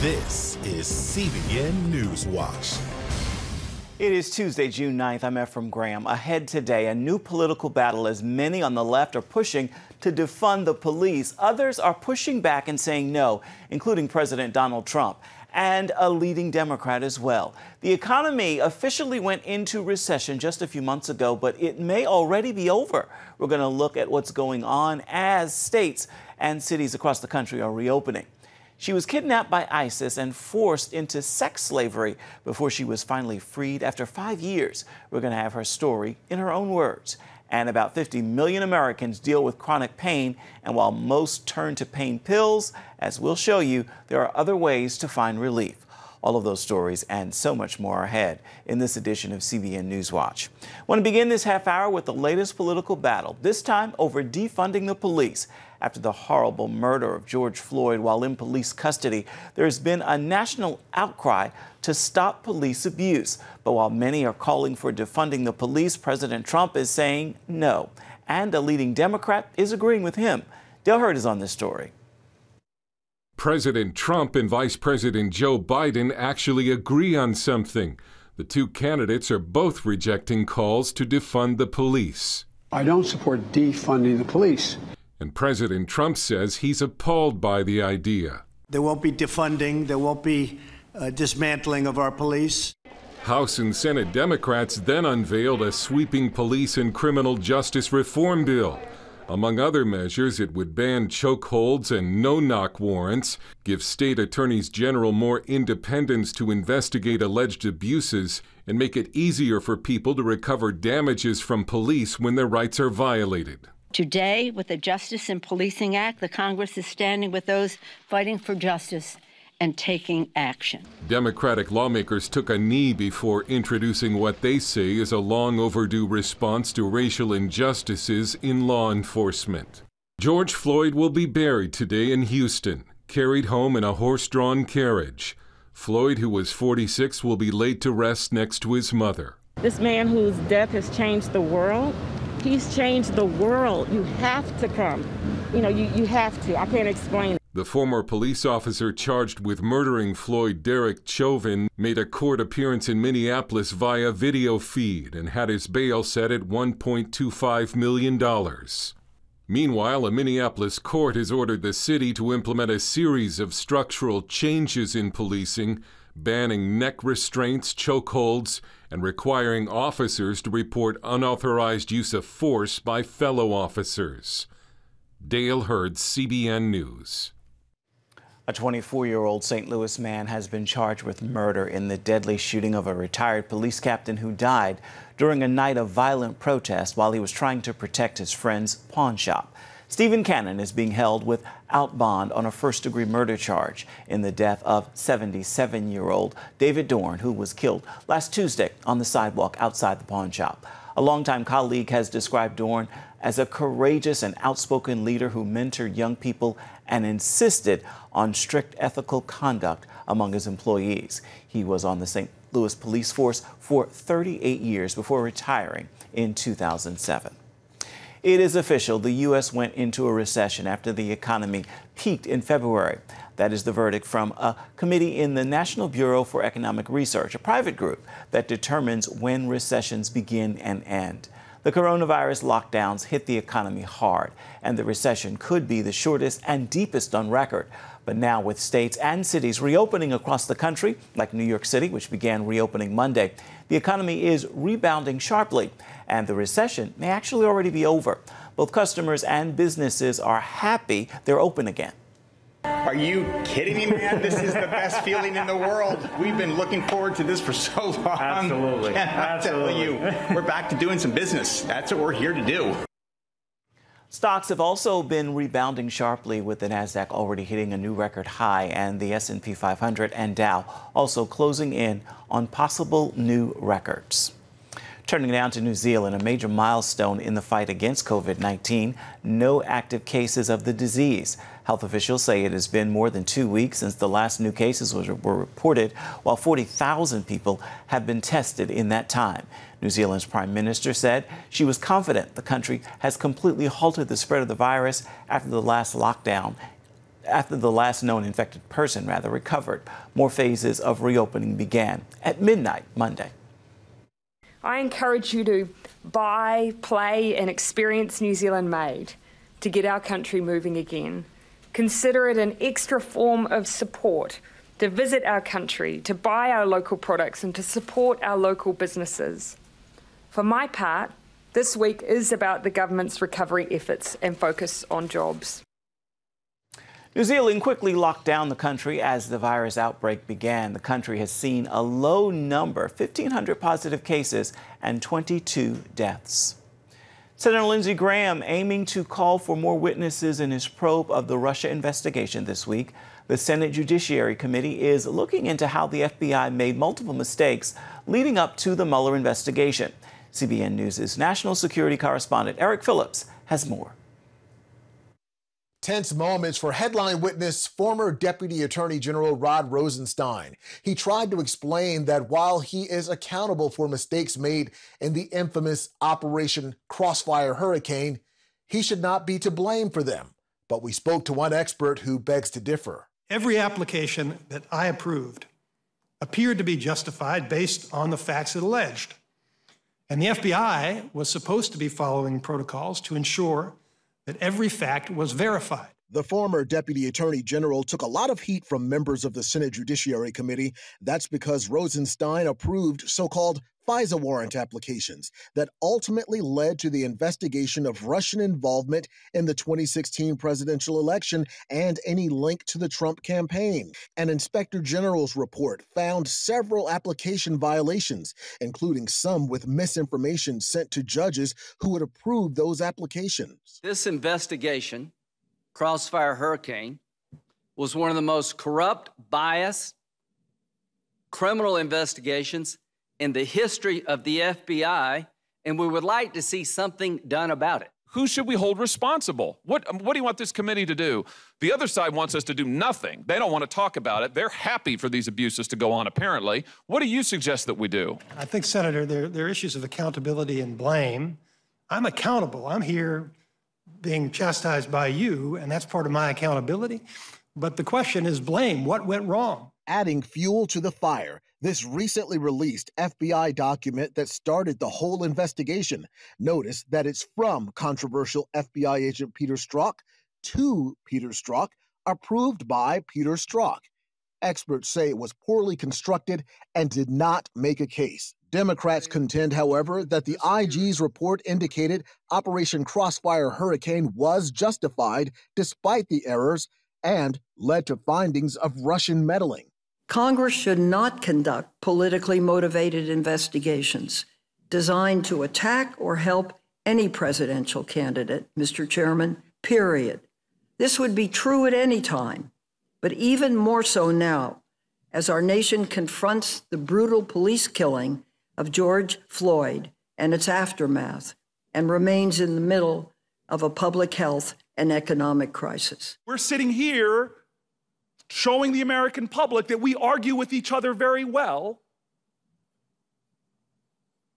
This is CBN NewsWatch. It is Tuesday, June 9th. I'm Ephraim Graham. Ahead today, a new political battle as many on the left are pushing to defund the police. Others are pushing back and saying no, including President Donald Trump and a leading Democrat as well. The economy officially went into recession just a few months ago, but it may already be over. We're going to look at what's going on as states and cities across the country are reopening. She was kidnapped by ISIS and forced into sex slavery before she was finally freed after 5 years. We're going to have her story in her own words. And about 50 million Americans deal with chronic pain. And while most turn to pain pills, as we'll show you, there are other ways to find relief. All of those stories and so much more ahead in this edition of CBN NewsWatch. I want to begin this half hour with the latest political battle, this time over defunding the police. After the horrible murder of George Floyd while in police custody, there has been a national outcry to stop police abuse. But while many are calling for defunding the police, President Trump is saying no. And a leading Democrat is agreeing with him. Dale Hurd is on this story. President Trump and Vice President Joe Biden actually agree on something. The two candidates are both rejecting calls to defund the police. I don't support defunding the police. And President Trump says he's appalled by the idea. There won't be defunding. There won't be dismantling of our police. House and Senate Democrats then unveiled a sweeping police and criminal justice reform bill. Among other measures, it would ban chokeholds and no-knock warrants, give state attorneys general more independence to investigate alleged abuses, and make it easier for people to recover damages from police when their rights are violated. Today, with the Justice in Policing Act, the Congress is standing with those fighting for justice and taking action. Democratic lawmakers took a knee before introducing what they say is a long overdue response to racial injustices in law enforcement. George Floyd will be buried today in Houston, carried home in a horse-drawn carriage. Floyd, who was 46, will be laid to rest next to his mother. This man whose death has changed the world, he's changed the world. You have to come. You have to. I can't explain it. The former police officer charged with murdering Floyd, Derek Chauvin, made a court appearance in Minneapolis via video feed and had his bail set at $1.25 million. Meanwhile, a Minneapolis court has ordered the city to implement a series of structural changes in policing, banning neck restraints, chokeholds, and requiring officers to report unauthorized use of force by fellow officers. Dale Hurd, CBN News. A 24-year-old St. Louis man has been charged with murder in the deadly shooting of a retired police captain who died during a night of violent protest while he was trying to protect his friend's pawn shop. Stephen Cannon is being held without bond on a first-degree murder charge in the death of 77-year-old David Dorn, who was killed last Tuesday on the sidewalk outside the pawn shop. A longtime colleague has described Dorn as a courageous and outspoken leader who mentored young people and insisted on strict ethical conduct among his employees. He was on the St. Louis police force for 38 years before retiring in 2007. It is official. The U.S. went into a recession after the economy peaked in February. That is the verdict from a committee in the National Bureau for Economic Research, a private group that determines when recessions begin and end. The coronavirus lockdowns hit the economy hard, and the recession could be the shortest and deepest on record. But now, with states and cities reopening across the country, like New York City, which began reopening Monday, the economy is rebounding sharply, and the recession may actually already be over. Both customers and businesses are happy they're open again. Are you kidding me, man? This is the best feeling in the world. We've been looking forward to this for so long. Absolutely. And I'm telling you, we're back to doing some business. That's what we're here to do. Stocks have also been rebounding sharply, with the Nasdaq already hitting a new record high and the S&P 500 and Dow also closing in on possible new records. Turning down to New Zealand, a major milestone in the fight against COVID-19, no active cases of the disease. Health officials say it has been more than 2 weeks since the last new cases were reported, while 40,000 people have been tested in that time. New Zealand's Prime Minister said she was confident the country has completely halted the spread of the virus after the last lockdown after the last known infected person recovered. More phases of reopening began at midnight Monday. I encourage you to buy, play and experience New Zealand Made to get our country moving again. Consider it an extra form of support to visit our country, to buy our local products and to support our local businesses. For my part, this week is about the government's recovery efforts and focus on jobs. New Zealand quickly locked down the country as the virus outbreak began. The country has seen a low number, 1,500 positive cases and 22 deaths. Senator Lindsey Graham aiming to call for more witnesses in his probe of the Russia investigation this week. The Senate Judiciary Committee is looking into how the FBI made multiple mistakes leading up to the Mueller investigation. CBN News' national security correspondent Eric Phillips has more. Tense moments for headline witness, former Deputy Attorney General Rod Rosenstein. He tried to explain that while he is accountable for mistakes made in the infamous Operation Crossfire Hurricane, he should not be to blame for them. But we spoke to one expert who begs to differ. Every application that I approved appeared to be justified based on the facts it alleged. And the FBI was supposed to be following protocols to ensure that every fact was verified. The former Deputy Attorney General took a lot of heat from members of the Senate Judiciary Committee. That's because Rosenstein approved so-called FISA warrant applications that ultimately led to the investigation of Russian involvement in the 2016 presidential election and any link to the Trump campaign. An Inspector General's report found several application violations, including some with misinformation sent to judges who would approve those applications. This investigation, Crossfire Hurricane, was one of the most corrupt, biased, criminal investigations in the history of the FBI, and we would like to see something done about it. Who should we hold responsible? What do you want this committee to do? The other side wants us to do nothing. They don't want to talk about it. They're happy for these abuses to go on, apparently. What do you suggest that we do? I think, Senator, there are issues of accountability and blame. I'm accountable. I'm here being chastised by you, and that's part of my accountability. But the question is blame. What went wrong? Adding fuel to the fire, this recently released FBI document that started the whole investigation. Notice that it's from controversial FBI agent Peter Strzok to Peter Strzok, approved by Peter Strzok. Experts say it was poorly constructed and did not make a case. Democrats contend, however, that the IG's report indicated Operation Crossfire Hurricane was justified despite the errors and led to findings of Russian meddling. Congress should not conduct politically motivated investigations designed to attack or help any presidential candidate, Mr. Chairman, period. This would be true at any time, but even more so now, as our nation confronts the brutal police killing of George Floyd and its aftermath, and remains in the middle of a public health and economic crisis. We're sitting here showing the American public that we argue with each other very well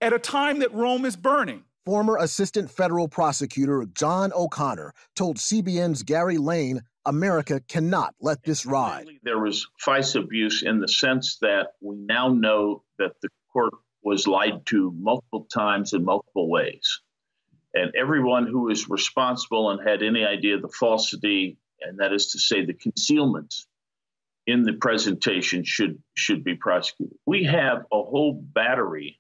at a time that Rome is burning. Former Assistant Federal Prosecutor John O'Connor told CBN's Gary Lane America cannot let this ride. There was FISA abuse in the sense that we now know that the court was lied to multiple times in multiple ways. And everyone who is responsible and had any idea of the falsity, and that is to say the concealment in the presentation, should be prosecuted. We have a whole battery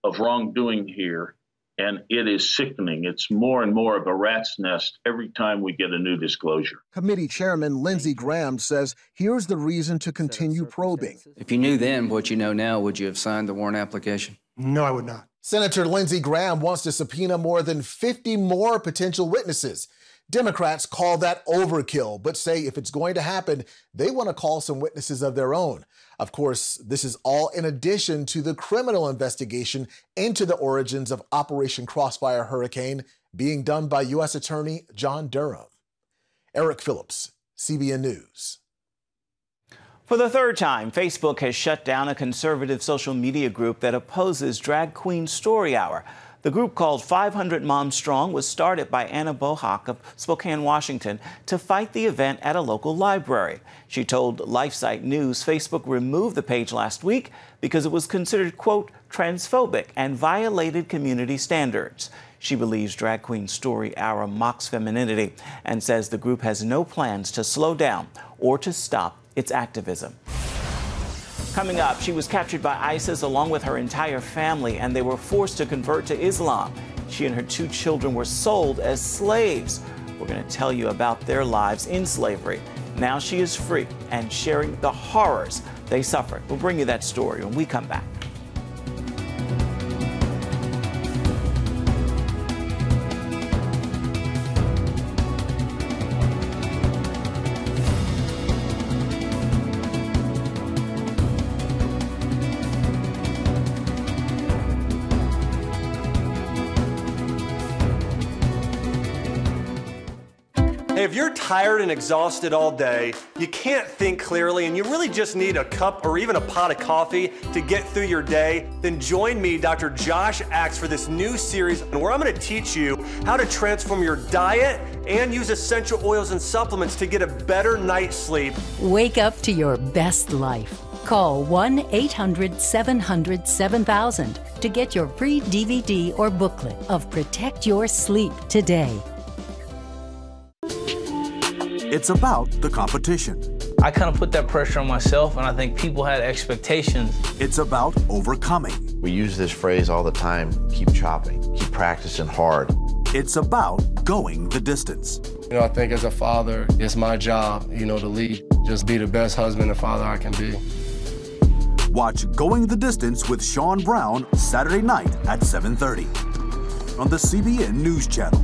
of wrongdoing here, and it is sickening. It's more and more of a rat's nest every time we get a new disclosure. Committee Chairman Lindsey Graham says here's the reason to continue probing. If you knew then what you know now, would you have signed the warrant application? No, I would not. Senator Lindsey Graham wants to subpoena more than 50 more potential witnesses. Democrats call that overkill, but say if it's going to happen, they want to call some witnesses of their own. Of course, this is all in addition to the criminal investigation into the origins of Operation Crossfire Hurricane being done by U.S. Attorney John Durham. Eric Phillips, CBN News. For the third time, Facebook has shut down a conservative social media group that opposes Drag Queen Story Hour. The group called 500 Moms Strong was started by Anna Bohak of Spokane, Washington, to fight the event at a local library. She told LifeSite News Facebook removed the page last week because it was considered, quote, transphobic and violated community standards. She believes Drag Queen Story Hour mocks femininity and says the group has no plans to slow down or to stop its activism. Coming up, she was captured by ISIS along with her entire family, and they were forced to convert to Islam. She and her 2 children were sold as slaves. We're going to tell you about their lives in slavery. Now she is free and sharing the horrors they suffered. We'll bring you that story when we come back. If you're tired and exhausted all day, you can't think clearly, and you really just need a cup or even a pot of coffee to get through your day, then join me, Dr. Josh Axe, for this new series where I'm going to teach you how to transform your diet and use essential oils and supplements to get a better night's sleep. Wake up to your best life. Call 1-800-700-7000 to get your free DVD or booklet of Protect Your Sleep today. It's about the competition. I kind of put that pressure on myself, and I think people had expectations. It's about overcoming. We use this phrase all the time, keep chopping, keep practicing hard. It's about going the distance. You know, I think as a father, it's my job, to lead. Just be the best husband and father I can be. Watch Going the Distance with Sean Brown Saturday night at 7:30 on the CBN News Channel.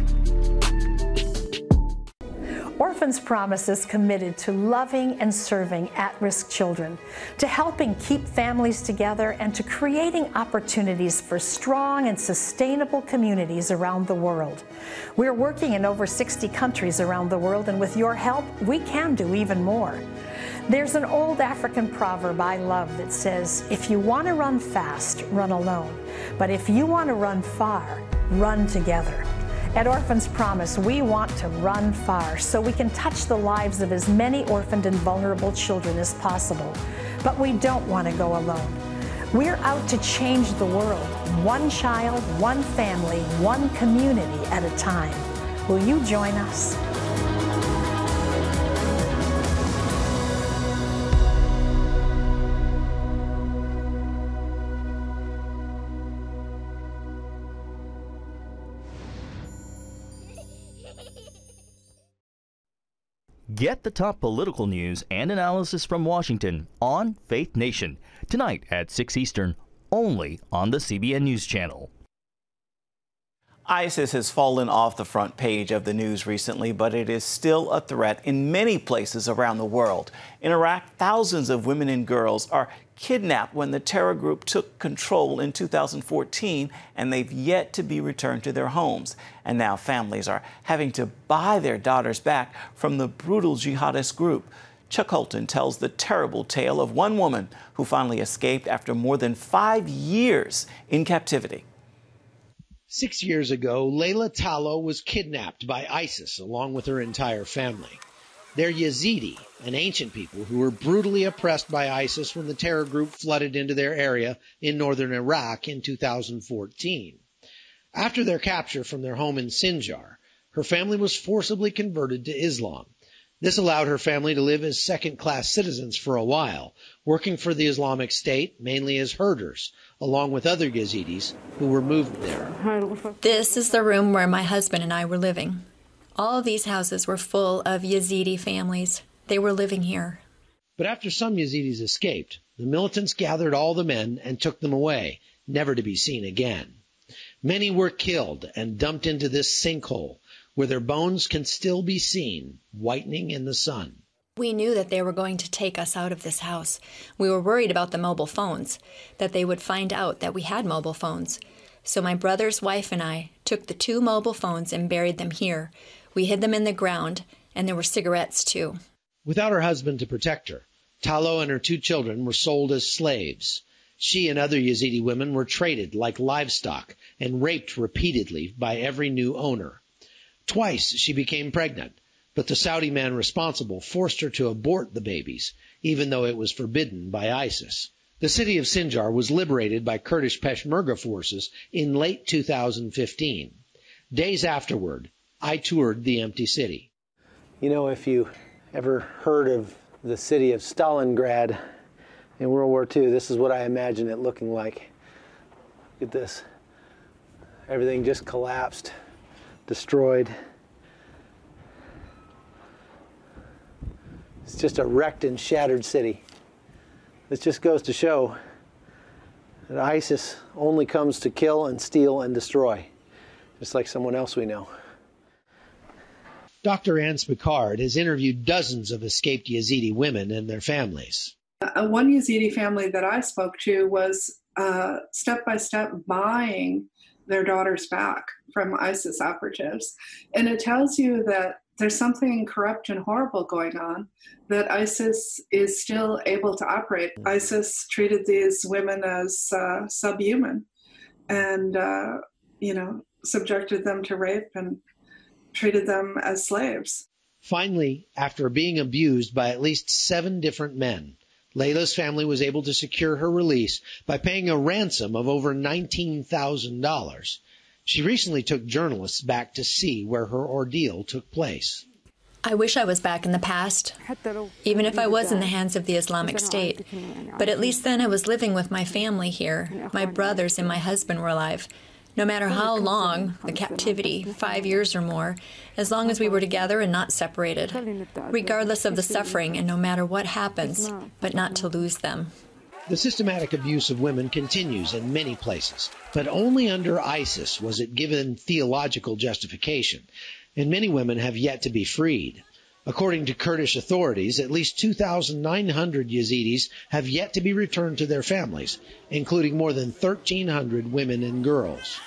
Orphans Promise is committed to loving and serving at-risk children, to helping keep families together, and to creating opportunities for strong and sustainable communities around the world. We're working in over 60 countries around the world, and with your help, we can do even more. There's an old African proverb I love that says, if you want to run fast, run alone. But if you want to run far, run together. At Orphans Promise, we want to run far so we can touch the lives of as many orphaned and vulnerable children as possible. But we don't want to go alone. We're out to change the world, one child, one family, one community at a time. Will you join us? Get the top political news and analysis from Washington on Faith Nation, tonight at 6 Eastern, only on the CBN News Channel. ISIS has fallen off the front page of the news recently, but it is still a threat in many places around the world. In Iraq, thousands of women and girls are kidnapped when the terror group took control in 2014, and they've yet to be returned to their homes. And now families are having to buy their daughters back from the brutal jihadist group. Chuck Holton tells the terrible tale of one woman who finally escaped after more than 5 years in captivity. 6 years ago, Layla Tallo was kidnapped by ISIS along with her entire family. They're Yazidi, an ancient people who were brutally oppressed by ISIS when the terror group flooded into their area in northern Iraq in 2014. After their capture from their home in Sinjar, her family was forcibly converted to Islam. This allowed her family to live as second-class citizens for a while, working for the Islamic State mainly as herders, along with other Yazidis who were moved there. This is the room where my husband and I were living. All of these houses were full of Yazidi families. They were living here. But after some Yazidis escaped, the militants gathered all the men and took them away, never to be seen again. Many were killed and dumped into this sinkhole, where their bones can still be seen, whitening in the sun. We knew that they were going to take us out of this house. We were worried about the mobile phones, that they would find out that we had mobile phones. So my brother's wife and I took the 2 mobile phones and buried them here. We hid them in the ground, and there were cigarettes, too. Without her husband to protect her, Tallo and her 2 children were sold as slaves. She and other Yazidi women were traded like livestock and raped repeatedly by every new owner. Twice she became pregnant, but the Saudi man responsible forced her to abort the babies, even though it was forbidden by ISIS. The city of Sinjar was liberated by Kurdish Peshmerga forces in late 2015. Days afterward, I toured the empty city. You know, if you ever heard of the city of Stalingrad in World War II, this is what I imagine it looking like. Look at this. Everything just collapsed, destroyed. It's just a wrecked and shattered city. This just goes to show that ISIS only comes to kill and steal and destroy, just like someone else we know. Dr. Anne Spicard has interviewed dozens of escaped Yazidi women and their families. One Yazidi family that I spoke to was step-by-step buying their daughters back from ISIS operatives. And it tells you that there's something corrupt and horrible going on, that ISIS is still able to operate. ISIS treated these women as subhuman and, subjected them to rape and treated them as slaves. Finally, after being abused by at least 7 different men, Layla's family was able to secure her release by paying a ransom of over $19,000. She recently took journalists back to see where her ordeal took place. I wish I was back in the past, even if I was in the hands of the Islamic State. But at least then I was living with my family here. My brothers and my husband were alive. No matter how long the captivity, 5 years or more, as long as we were together and not separated, regardless of the suffering and no matter what happens, but not to lose them. The systematic abuse of women continues in many places, but only under ISIS was it given theological justification, and many women have yet to be freed. According to Kurdish authorities, at least 2,900 Yazidis have yet to be returned to their families, including more than 1,300 women and girls.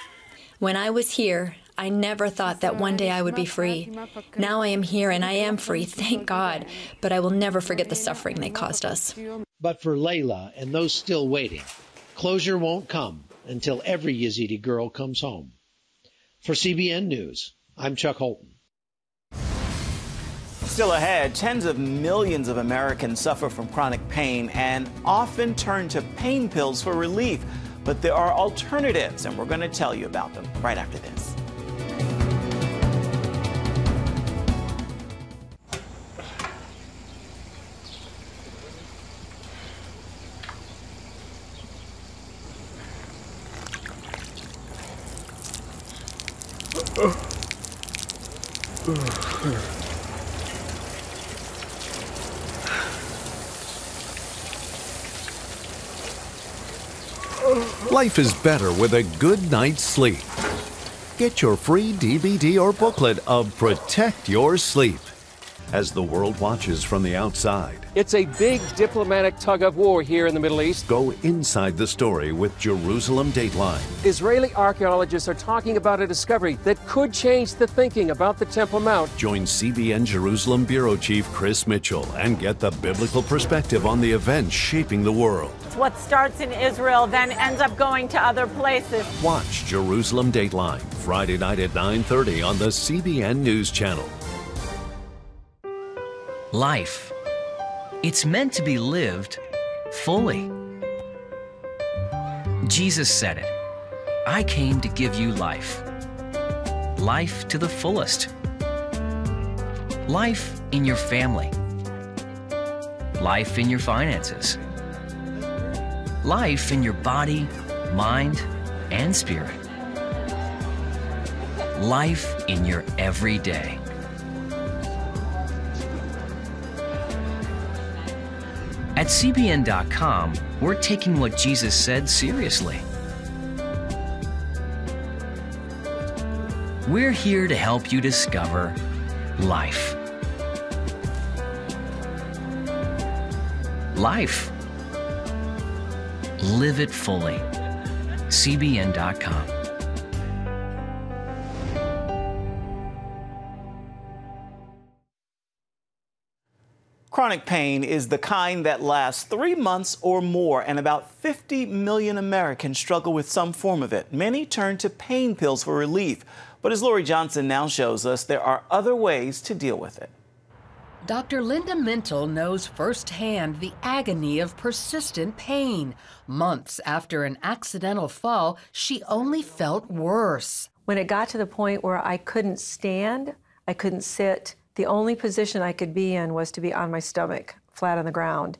When I was here, I never thought that one day I would be free. Now I am here and I am free, thank God, but I will never forget the suffering they caused us. But for Layla and those still waiting, closure won't come until every Yazidi girl comes home. For CBN News, I'm Chuck Holton. Still ahead, tens of millions of Americans suffer from chronic pain and often turn to pain pills for relief. But there are alternatives, and we're going to tell you about them right after this. Life is better with a good night's sleep. Get your free DVD or booklet of Protect Your Sleep as the world watches from the outside. It's a big diplomatic tug of war here in the Middle East. Go inside the story with Jerusalem Dateline. Israeli archaeologists are talking about a discovery that could change the thinking about the Temple Mount. Join CBN Jerusalem Bureau Chief Chris Mitchell and get the biblical perspective on the events shaping the world. What starts in Israel then ends up going to other places. Watch Jerusalem Dateline Friday night at 9:30 on the CBN News Channel. Life. It's meant to be lived fully. Jesus said it. I came to give you life. Life to the fullest. Life in your family. Life in your finances. Life in your body, mind, and spirit. Life in your everyday. At CBN.com, we're taking what Jesus said seriously. We're here to help you discover life. Life. Live it fully. CBN.com. Chronic pain is the kind that lasts 3 months or more, and about 50 million Americans struggle with some form of it. Many turn to pain pills for relief. But as Lori Johnson now shows us, there are other ways to deal with it. Dr. Linda Mintle knows firsthand the agony of persistent pain. Months after an accidental fall, she only felt worse. When it got to the point where I couldn't stand, I couldn't sit, the only position I could be in was to be on my stomach, flat on the ground.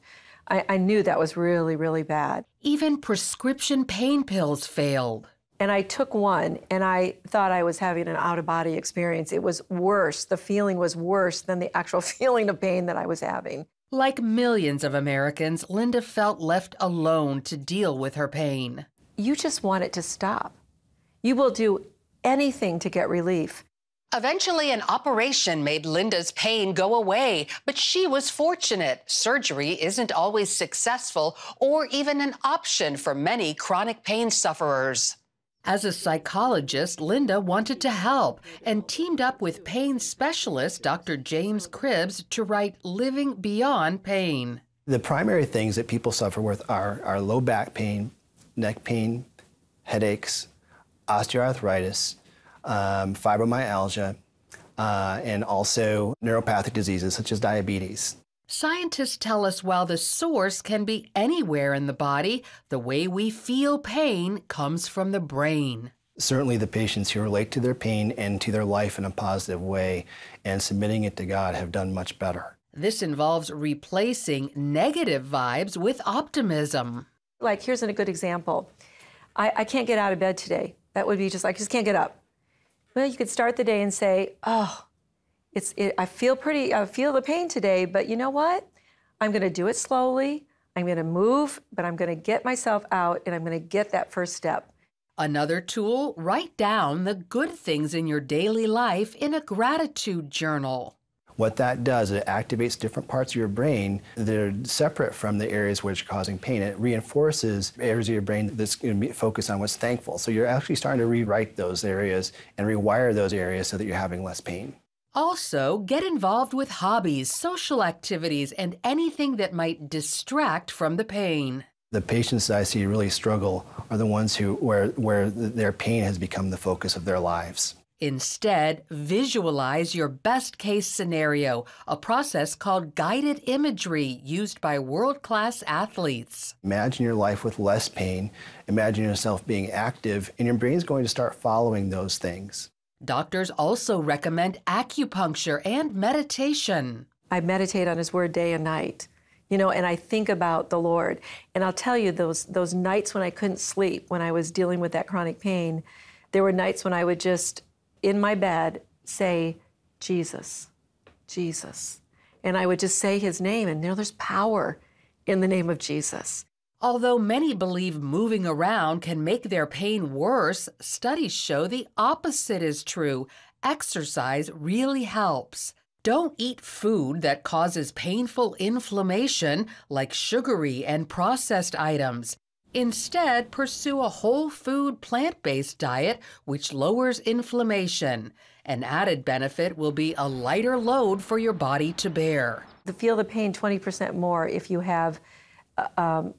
I knew that was really, really bad. Even prescription pain pills failed. And I took one, and I thought I was having an out-of-body experience. It was worse. The feeling was worse than the actual feeling of pain that I was having. Like millions of Americans, Linda felt left alone to deal with her pain. You just want it to stop. You will do anything to get relief. Eventually, an operation made Linda's pain go away, but she was fortunate. Surgery isn't always successful or even an option for many chronic pain sufferers. As a psychologist, Linda wanted to help and teamed up with pain specialist Dr. James Cribbs to write Living Beyond Pain. The primary things that people suffer with are low back pain, neck pain, headaches, osteoarthritis, fibromyalgia, and also neuropathic diseases such as diabetes. Scientists tell us while the source can be anywhere in the body, the way we feel pain comes from the brain. Certainly the patients who relate to their pain and to their life in a positive way and submitting it to God have done much better. This involves replacing negative vibes with optimism. Like, here's a good example. I can't get out of bed today. That would be just, I just can't get up. Well, you could start the day and say, oh, I feel the pain today, but you know what? I'm going to do it slowly. I'm going to move, but I'm going to get myself out, and I'm going to get that first step. Another tool, write down the good things in your daily life in a gratitude journal. What that does, it activates different parts of your brain that are separate from the areas which are causing pain. It reinforces areas of your brain that's going to be focused on what's thankful. So you're actually starting to rewrite those areas and rewire those areas so that you're having less pain. Also, get involved with hobbies, social activities, and anything that might distract from the pain. The patients that I see really struggle are the ones where their pain has become the focus of their lives. Instead, visualize your best-case scenario, a process called guided imagery used by world-class athletes. Imagine your life with less pain. Imagine yourself being active, and your brain's going to start following those things. Doctors also recommend acupuncture and meditation. I meditate on His Word day and night, and I think about the Lord. And I'll tell you, those nights when I couldn't sleep, when I was dealing with that chronic pain, there were nights when I would just, in my bed, say, Jesus, Jesus. And I would just say His name, and there's power in the name of Jesus. Although many believe moving around can make their pain worse, studies show the opposite is true. Exercise really helps. Don't eat food that causes painful inflammation, like sugary and processed items. Instead, pursue a whole food, plant-based diet, which lowers inflammation. An added benefit will be a lighter load for your body to bear. To feel the pain 20% more if you have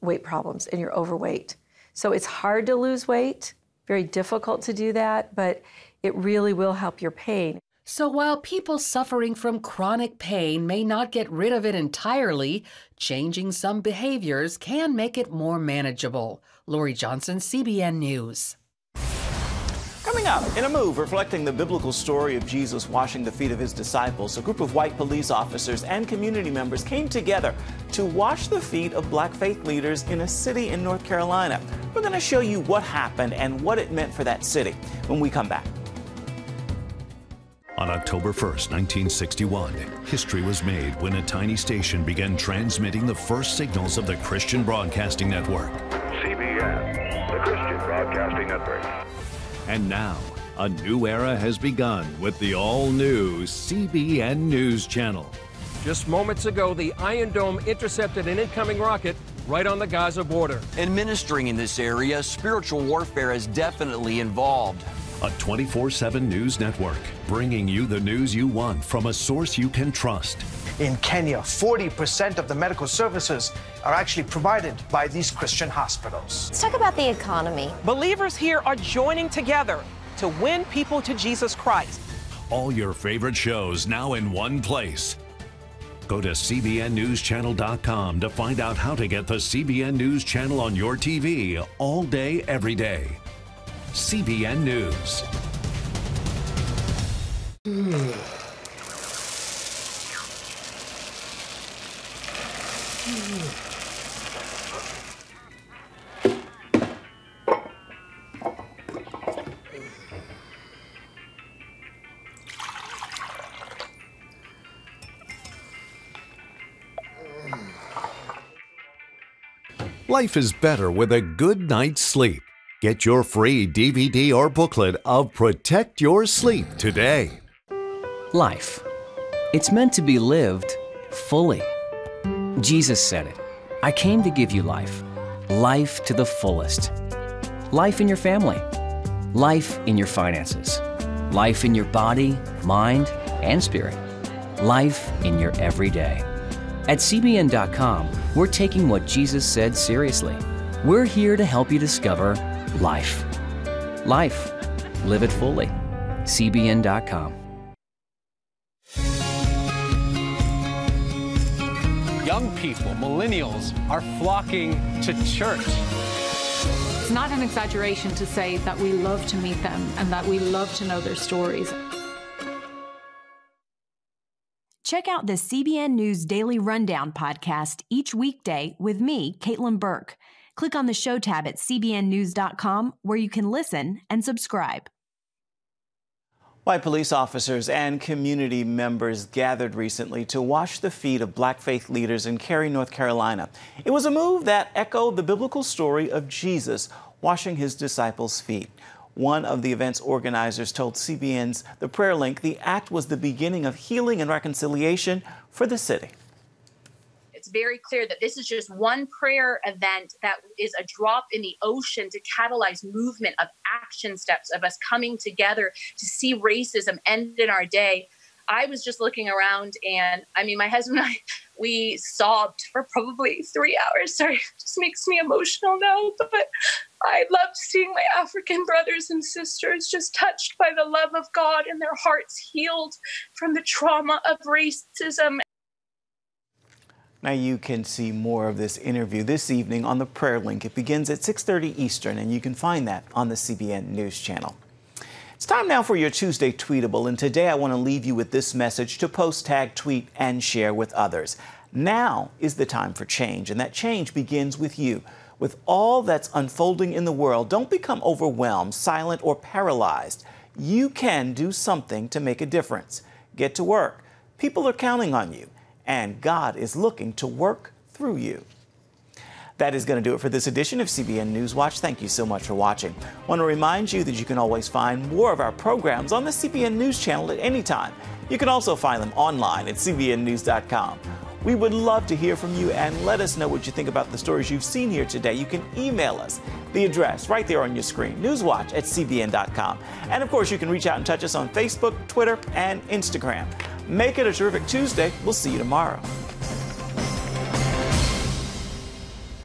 weight problems and you're overweight. So it's hard to lose weight, very difficult to do that, but it really will help your pain. So while people suffering from chronic pain may not get rid of it entirely, changing some behaviors can make it more manageable. Lori Johnson, CBN News. Coming up, in a move reflecting the biblical story of Jesus washing the feet of His disciples, a group of white police officers and community members came together to wash the feet of black faith leaders in a city in North Carolina. We're going to show you what happened and what it meant for that city when we come back. On October 1st, 1961, history was made when a tiny station began transmitting the first signals of the Christian Broadcasting Network. CBN, the Christian Broadcasting Network. And now, a new era has begun with the all-new CBN News Channel. Just moments ago, the Iron Dome intercepted an incoming rocket right on the Gaza border. And ministering in this area, spiritual warfare is definitely involved. a 24/7 news network, bringing you the news you want from a source you can trust. In Kenya, 40% of the medical services are actually provided by these Christian hospitals. Let's talk about the economy. Believers here are joining together to win people to Jesus Christ. All your favorite shows now in one place. Go to CBNNewsChannel.com to find out how to get the CBN News Channel on your TV all day, every day. CBN News. Life is better with a good night's sleep. Get your free DVD or booklet of Protect Your Sleep today. Life. It's meant to be lived fully. Jesus said it. I came to give you life. Life to the fullest. Life in your family. Life in your finances. Life in your body, mind, and spirit. Life in your everyday. At CBN.com, we're taking what Jesus said seriously. We're here to help you discover life. Life. Live it fully. CBN.com. Young people, millennials, are flocking to church. It's not an exaggeration to say that we love to meet them and that we love to know their stories. Check out the CBN News Daily Rundown podcast each weekday with me, Caitlin Burke. Click on the show tab at cbnnews.com where you can listen and subscribe. White police officers and community members gathered recently to wash the feet of black faith leaders in Cary, North Carolina. It was a move that echoed the biblical story of Jesus washing his disciples' feet. One of the event's organizers told CBN's The Prayer Link the act was the beginning of healing and reconciliation for the city. It's very clear that this is just one prayer event that is a drop in the ocean to catalyze movement of action steps of us coming together to see racism end in our day. I was just looking around and my husband and I, we sobbed for probably 3 hours. Sorry, it just makes me emotional now, but I loved seeing my African brothers and sisters just touched by the love of God and their hearts healed from the trauma of racism. Now you can see more of this interview this evening on the Prayer Link. It begins at 6:30 Eastern, and you can find that on the CBN News Channel. It's time now for your Tuesday Tweetable, and today I want to leave you with this message to post, tag, tweet, and share with others. Now is the time for change, and that change begins with you. With all that's unfolding in the world, don't become overwhelmed, silent, or paralyzed. You can do something to make a difference. Get to work. People are counting on you, and God is looking to work through you. That is going to do it for this edition of CBN News Watch. Thank you so much for watching. I want to remind you that you can always find more of our programs on the CBN News Channel at any time. You can also find them online at cbnnews.com. We would love to hear from you and let us know what you think about the stories you've seen here today. You can email us. The address right there on your screen, newswatch@cbn.com. And of course, you can reach out and touch us on Facebook, Twitter, and Instagram. Make it a terrific Tuesday. We'll see you tomorrow.